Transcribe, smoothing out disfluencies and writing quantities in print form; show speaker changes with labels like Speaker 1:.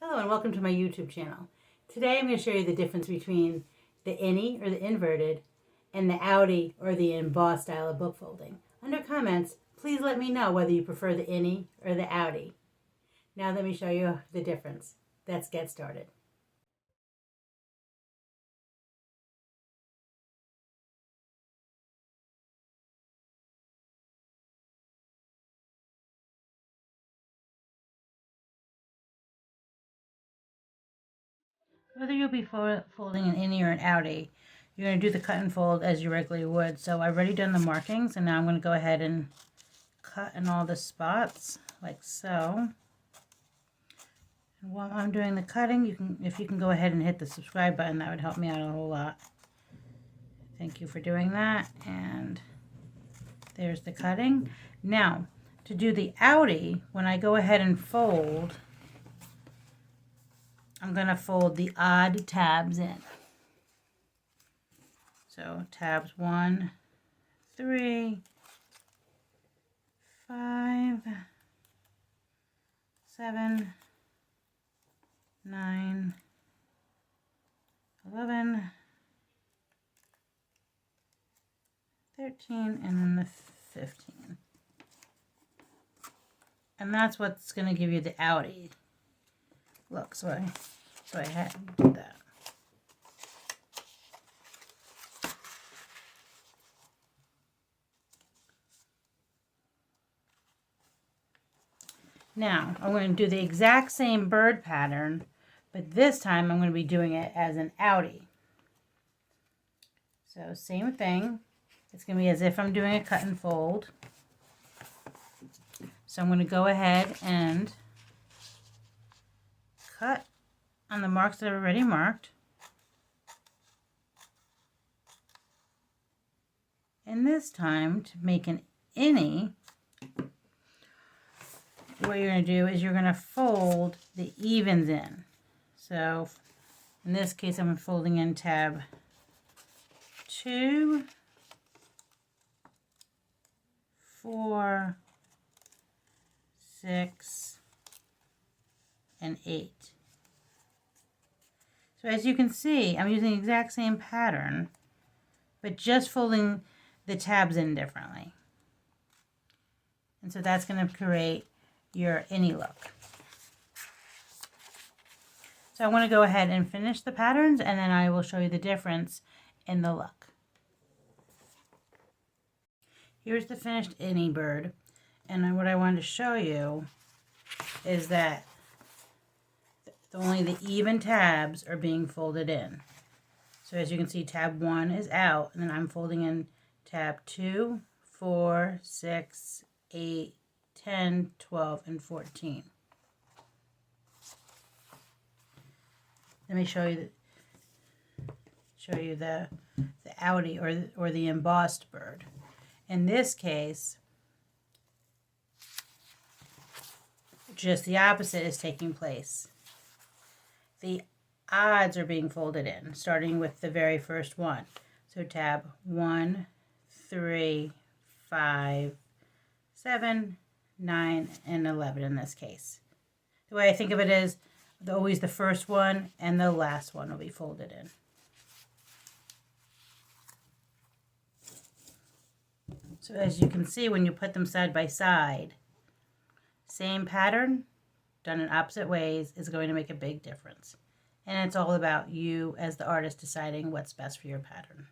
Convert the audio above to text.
Speaker 1: Hello and welcome to my YouTube channel. Today I'm going to show you the difference between the Innie or the inverted and the outie or the embossed style of book folding. Under comments, please let me know whether you prefer the Innie or the outie. Now let me show you the difference. Let's get started. Whether you'll be folding an Innie or an outie, you're going to do the cut and fold as you regularly would. So I've already done the markings and now I'm going to go ahead and cut in all the spots like so. And while I'm doing the cutting, if you can go ahead and hit the subscribe button, that would help me out a whole lot. Thank you for doing that. And there's the cutting. Now, to do the outie, when I go ahead and fold, I'm going to fold the odd tabs in. So tabs 1, 3, 5, 7, 9, 11, 13, and then the 15. And that's what's going to give you the outie look. So I had to do that. Now, I'm going to do the exact same bird pattern, but this time I'm going to be doing it as an outie. So same thing. It's going to be as if I'm doing a cut and fold. So I'm going to go ahead and cut on the marks that are already marked. And this time, to make an Innie, what you're going to do is you're going to fold the evens in. So in this case, I'm folding in tab 2, 4, 6, and 8. So as you can see, I'm using the exact same pattern, but just folding the tabs in differently. And so that's going to create your Innie look. So I want to go ahead and finish the patterns, and then I will show you the difference in the look. Here's the finished Innie bird, and what I wanted to show you is that only the even tabs are being folded in. So as you can see, tab 1 is out, and then I'm folding in tab 2, 4, 6, 8, 10, 12, and 14. Let me show you the outie or the embossed bird. In this case, just the opposite is taking place. The odds are being folded in, starting with the very first one. So tab 1, 3, 5, 7, 9, and 11 in this case. The way I think of it is always the first one and the last one will be folded in. So as you can see, when you put them side by side, same pattern, done in opposite ways, is going to make a big difference. And it's all about you as the artist deciding what's best for your pattern.